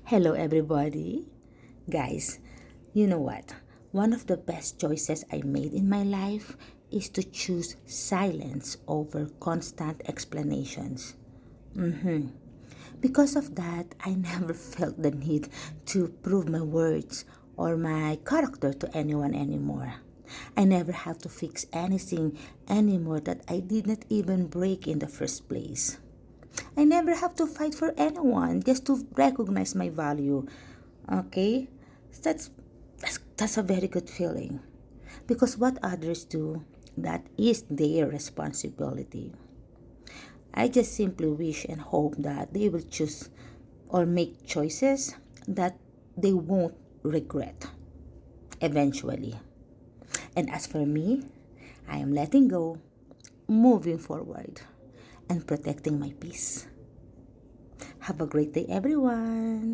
Hello, everybody. Guys, you know what? One of the best choices I made in my life is to choose silence over constant explanations. Because of that, I never felt the need to prove my words or my character to anyone anymore. I never have to fix anything anymore that I did not even break in the first place. I never have to fight for anyone just to recognize my value. Okay? That's that's a very good feeling. Because what others do, that is their responsibility. I just simply wish and hope that they will choose or make choices that they won't regret eventually. And as for me, I am letting go, moving forward, and protecting my peace. Have a great day, everyone.